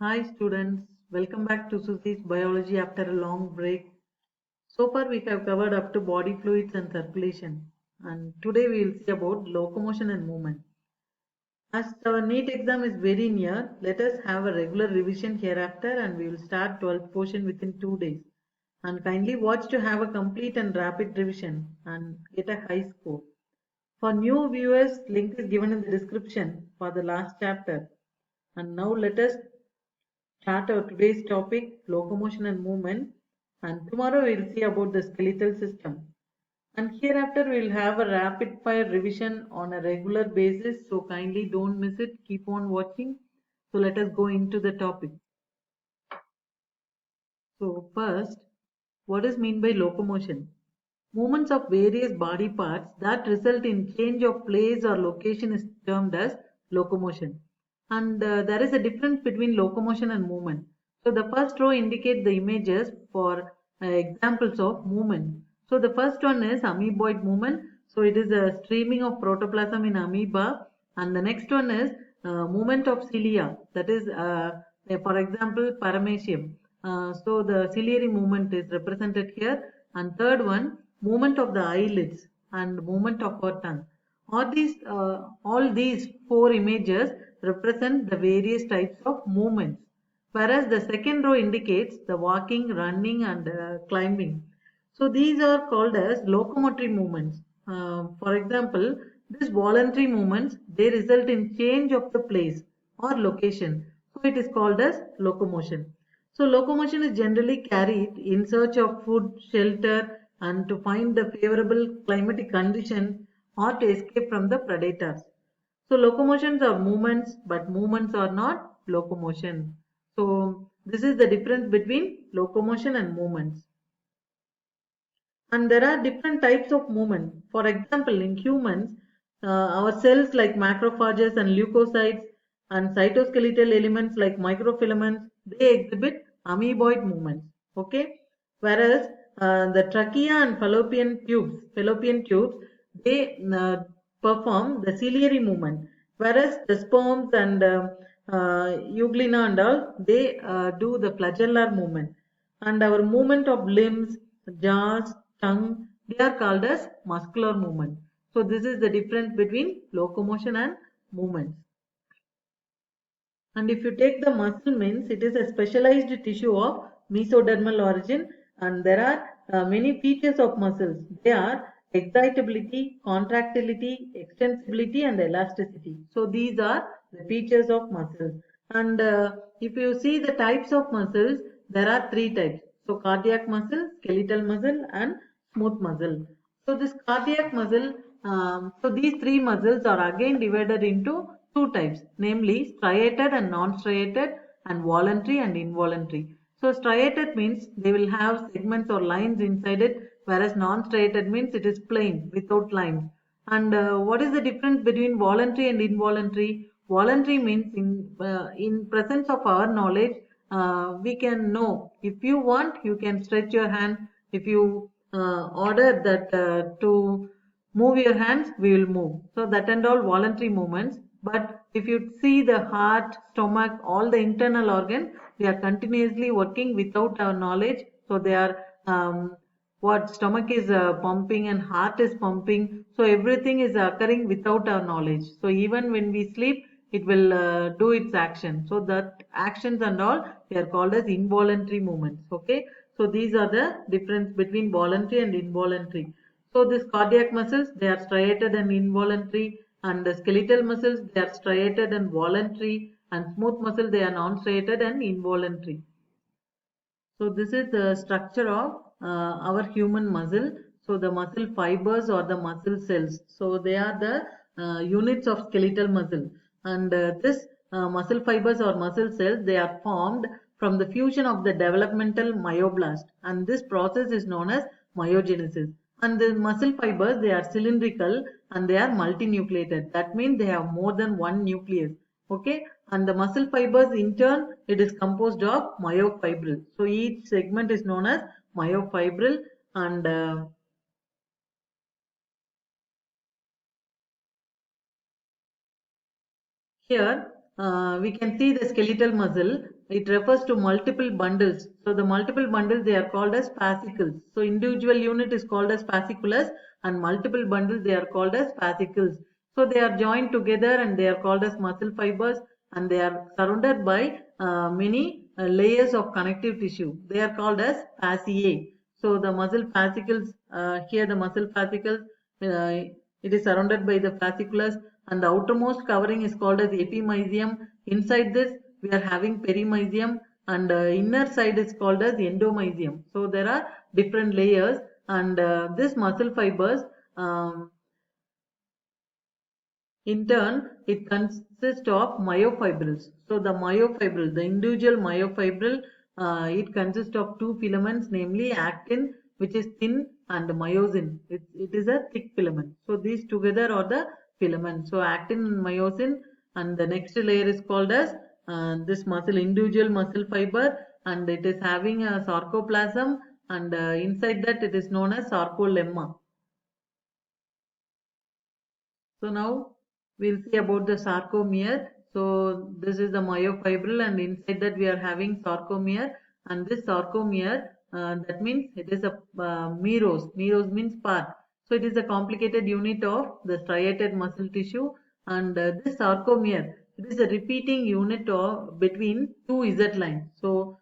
Hi students, welcome back to Susie's Biology after a long break. So far we have covered up to body fluids and circulation, and today we will see about locomotion and movement. As our NEET exam is very near, let us have a regular revision hereafter and we will start 12th portion within 2 days. And kindly watch to have a complete and rapid revision and get a high score. For new viewers, link is given in the description for the last chapter. And now let us start our today's topic, locomotion and movement. And tomorrow we'll see about the skeletal system. And hereafter we'll have a rapid fire revision on a regular basis. So kindly don't miss it. Keep on watching. So let us go into the topic. So first, what is mean by locomotion? Movements of various body parts that result in change of place or location is termed as locomotion. And there is a difference between locomotion and movement. So the first row indicates the images for examples of movement. So the first one is amoeboid movement. So it is a streaming of protoplasm in amoeba. And the next one is movement of cilia. That is, for example, paramecium. So the ciliary movement is represented here. And third one, movement of the eyelids and movement of our tongue. All these four images represent the various types of movements, whereas the second row indicates the walking, running, and climbing. So these are called as locomotory movements. For example, these voluntary movements they result in change of the place or location. So it is called as locomotion. So locomotion is generally carried in search of food, shelter, and to find the favorable climatic conditions or to escape from the predators. So locomotions are movements, but movements are not locomotion. So this is the difference between locomotion and movements. And there are different types of movement. For example, in humans, our cells like macrophages and leukocytes and cytoskeletal elements like microfilaments, they exhibit amoeboid movements. Okay, whereas the trachea and fallopian tubes, they perform the ciliary movement, whereas the sperms and euglena and all, they do the flagellar movement. And our movement of limbs, jaws, tongue, they are called as muscular movement. So this is the difference between locomotion and movements. And if you take the muscle means, it is a specialized tissue of mesodermal origin, and there are many features of muscles. They are excitability, contractility, extensibility, and elasticity. So these are the features of muscles. And if you see the types of muscles, there are three types. So cardiac muscle, skeletal muscle, and smooth muscle. So this cardiac muscle, so these three muscles are again divided into two types, namely striated and non-striated, and voluntary and involuntary. So striated means they will have segments or lines inside it, whereas non-striated means it is plain without lines. And what is the difference between voluntary and involuntary? Voluntary means in presence of our knowledge, we can know. If you want, you can stretch your hand. If you order that to move your hands, we will move. So that and all voluntary movements. But if you see the heart, stomach, all the internal organs, they are continuously working without our knowledge. So they are what stomach is pumping and heart is pumping. So everything is occurring without our knowledge. So even when we sleep, it will do its action. So that actions and all, they are called as involuntary movements. Okay. So these are the difference between voluntary and involuntary. So this cardiac muscles, they are striated and involuntary, and the skeletal muscles, they are striated and voluntary, and smooth muscle, they are non-striated and involuntary. So this is the structure of our human muscle. So the muscle fibers or the muscle cells. So they are the units of skeletal muscle. And this muscle fibers or muscle cells, they are formed from the fusion of the developmental myoblast. And this process is known as myogenesis. And the muscle fibers, they are cylindrical and they are multinucleated. That means they have more than one nucleus. Okay, and the muscle fibers in turn it is composed of myofibril. So each segment is known as myofibril, and here we can see the skeletal muscle. it refers to multiple bundles. So the multiple bundles, they are called as fascicles. So individual unit is called as fasciculus, and multiple bundles, they are called as fascicles. So they are joined together and they are called as muscle fibers, and they are surrounded by many layers of connective tissue. They are called as fasciae. So the muscle fascicles, here the muscle fascicles, it is surrounded by the fasciculus, and the outermost covering is called as epimysium. Inside this we are having perimysium, and inner side is called as endomysium. So there are different layers, and this muscle fibers, um, in turn, it consists of myofibrils. So the myofibril, the individual myofibril, it consists of two filaments, namely actin, which is thin, and myosin. It is a thick filament. So these together are the filaments. So actin and myosin, and the next layer is called as this muscle, individual muscle fiber, and it is having a sarcoplasm, and inside that it is known as sarcolemma. So now we'll see about the sarcomere. So this is the myofibril, and inside that we are having sarcomere, and this sarcomere, that means it is a meros. Meros means part. So it is a complicated unit of the striated muscle tissue, and this sarcomere, it is a repeating unit of between two Z lines. So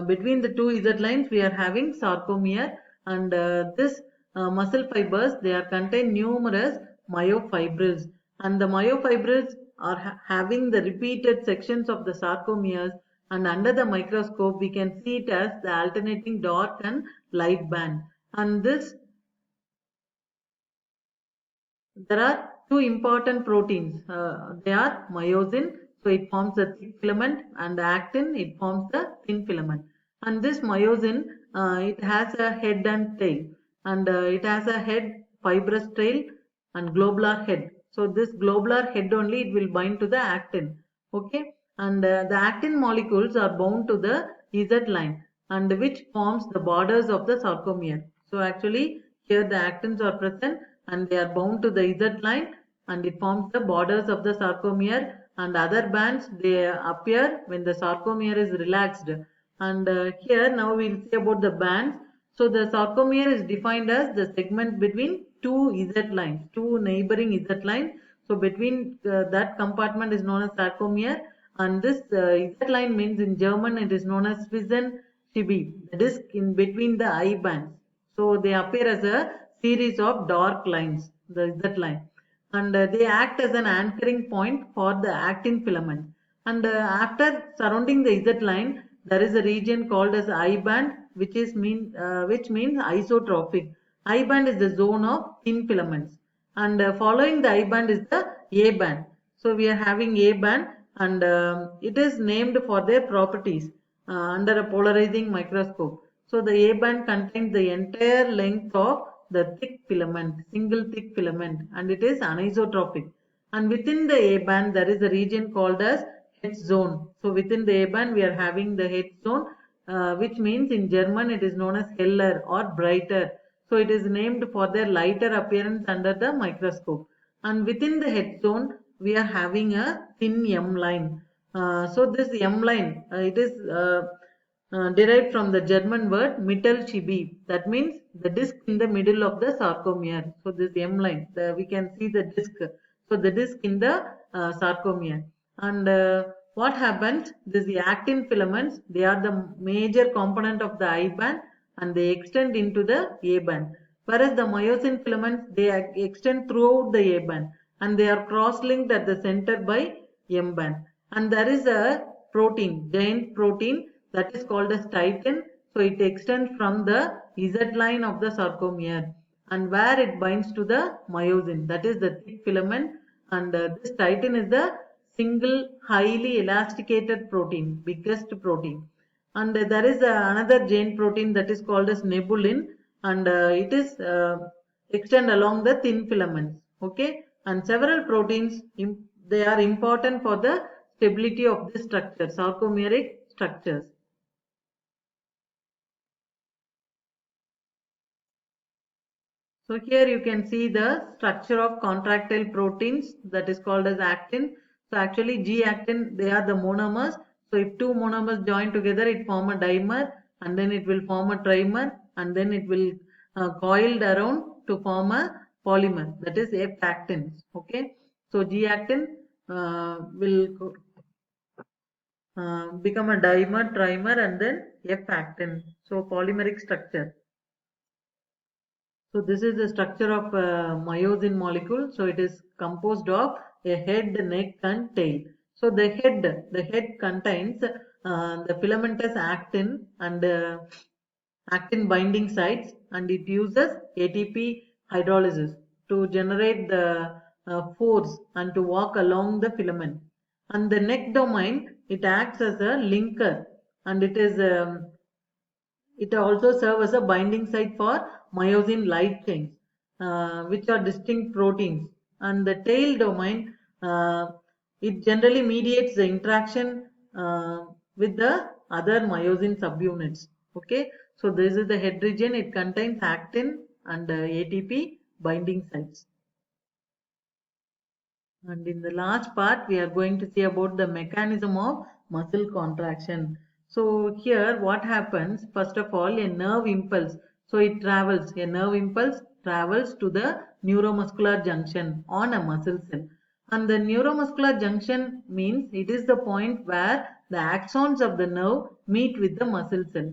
between the two Z lines we are having sarcomere, and this muscle fibers, they are contain numerous myofibrils, and the myofibrils are having the repeated sections of the sarcomeres, and under the microscope we can see it as the alternating dark and light band. And this, there are two important proteins. They are myosin, so it forms the thick filament, and actin, it forms the thin filament. And this myosin, it has a head and tail, and it has a head, fibrous tail, and globular head. So this globular head only, it will bind to the actin. Okay, and the actin molecules are bound to the Z line, and which forms the borders of the sarcomere. So actually here the actins are present, and they are bound to the Z line, and it forms the borders of the sarcomere, and other bands, they appear when the sarcomere is relaxed. And here now we will see about the bands. So the sarcomere is defined as the segment between two Z lines, two neighboring Z lines. So between that compartment is known as sarcomere, and this Z line means in German it is known as Schwann-Schiebi, the disc in between the eye bands. So they appear as a series of dark lines, the Z line, and they act as an anchoring point for the actin filament. And after surrounding the Z line, there is a region called as I band, which means isotropic. I band is the zone of thin filaments, and following the I band is the A band. So we are having A band, and it is named for their properties under a polarizing microscope. So the A band contains the entire length of the thick filament, single thick filament, and it is anisotropic. And within the A band, there is a region called as head zone. So within the A band, we are having the head zone, which means in German it is known as heller or brighter. So it is named for their lighter appearance under the microscope. And within the head zone, we are having a thin M line. So this M line, it is derived from the German word Mittelscheibe. That means the disc in the middle of the sarcomere. So this M line, we can see the disc. So the disc in the sarcomere. And what happens? The actin filaments, they are the major component of the I band, and they extend into the A band. Whereas the myosin filaments, they extend throughout the A band, and they are cross-linked at the center by M band. And there is a protein, giant protein, that is called as titin. So it extends from the Z line of the sarcomere, and where it binds to the myosin, that is the thick filament, and this titin is the single highly elasticated protein, biggest protein. And there is another giant protein that is called as nebulin, and it is extend along the thin filaments. Okay, and several proteins, they are important for the stability of this structure, sarcomeric structures. So here you can see the structure of contractile proteins, that is called as actin. So actually G-actin, they are the monomers. So if two monomers join together, it form a dimer, and then it will form a trimer, and then it will coiled around to form a polymer, that is F-actins. Okay, so G-actin will become a dimer, trimer, and then F-actin. So polymeric structure. So this is the structure of myosin molecule. So it is composed of a head, neck, and tail. So the head contains the filamentous actin and actin binding sites, and it uses ATP hydrolysis to generate the force and to walk along the filament. And the neck domain, it acts as a linker, and it also serves as a binding site for myosin light chains, which are distinct proteins. And the tail domain, it generally mediates the interaction with the other myosin subunits. Okay, so this is the head region. It contains actin and ATP binding sites. And in the last part, we are going to see about the mechanism of muscle contraction. So here what happens, first of all, a nerve impulse. So a nerve impulse travels to the neuromuscular junction on a muscle cell. And the neuromuscular junction means it is the point where the axons of the nerve meet with the muscle cell.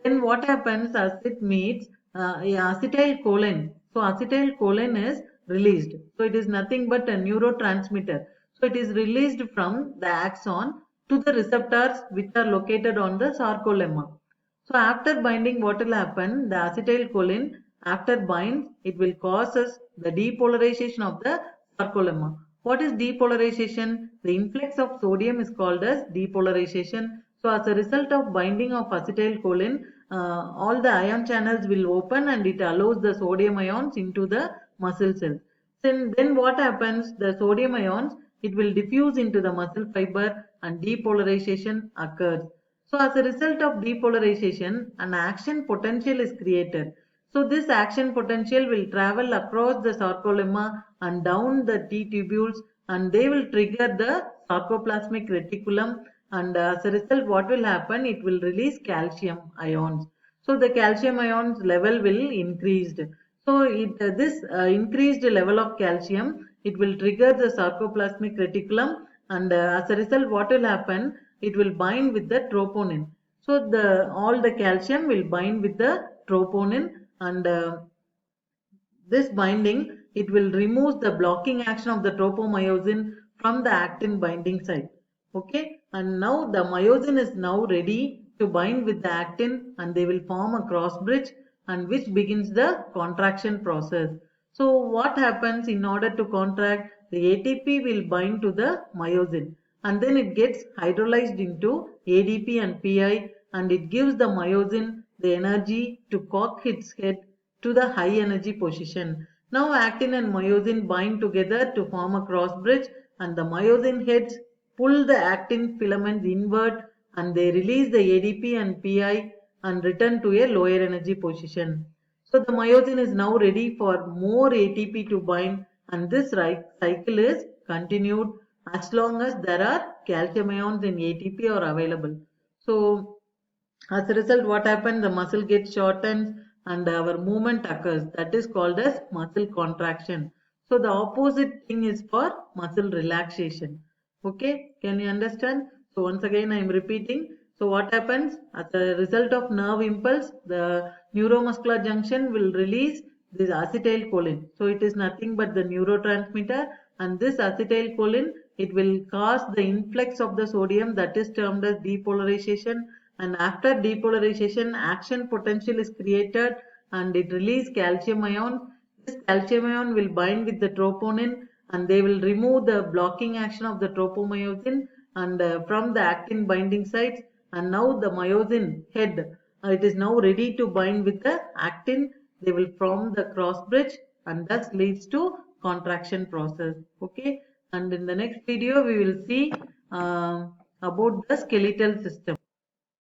Then what happens as it meets acetylcholine. So acetylcholine is released. So it is nothing but a neurotransmitter. So it is released from the axon to the receptors which are located on the sarcolemma. So after binding, what will happen? The acetylcholine, after binds, it will causes the depolarization of the sarcolemma. What is depolarization? The influx of sodium is called as depolarization. So as a result of binding of acetylcholine, all the ion channels will open and it allows the sodium ions into the muscle cells. Then what happens? The sodium ions, it will diffuse into the muscle fiber and depolarization occurs. So as a result of depolarization, an action potential is created. So this action potential will travel across the sarcolemma and down the T tubules, and they will trigger the sarcoplasmic reticulum, and as a result what will happen, it will release calcium ions. So the calcium ions level will increase. So this increased level of calcium, it will trigger the sarcoplasmic reticulum, and as a result what will happen, it will bind with the troponin. So all the calcium will bind with the troponin, and this binding, it will remove the blocking action of the tropomyosin from the actin binding site. Okay, and now the myosin is now ready to bind with the actin, and they will form a cross bridge, and which begins the contraction process. So what happens in order to contract? The ATP will bind to the myosin, and then it gets hydrolyzed into ADP and PI, and it gives the myosin the energy to cock its head to the high energy position. Now actin and myosin bind together to form a cross bridge, and the myosin heads pull the actin filaments inward, and they release the ADP and PI and return to a lower energy position. So the myosin is now ready for more ATP to bind, and this cycle is continued as long as there are calcium ions in ATP are available. So as a result, what happens? The muscle gets shortened and our movement occurs. That is called as muscle contraction. So the opposite thing is for muscle relaxation. Okay, can you understand? So once again, I am repeating. So what happens? As a result of nerve impulse, the neuromuscular junction will release this acetylcholine. So it is nothing but the neurotransmitter, and this acetylcholine, it will cause the influx of the sodium, that is termed as depolarization, and after depolarization action potential is created and it releases calcium ion. This calcium ion will bind with the troponin, and they will remove the blocking action of the tropomyosin and from the actin binding sites, and now the myosin head, it is now ready to bind with the actin. They will form the cross bridge, and thus leads to contraction process. Okay, and in the next video we will see about the skeletal system.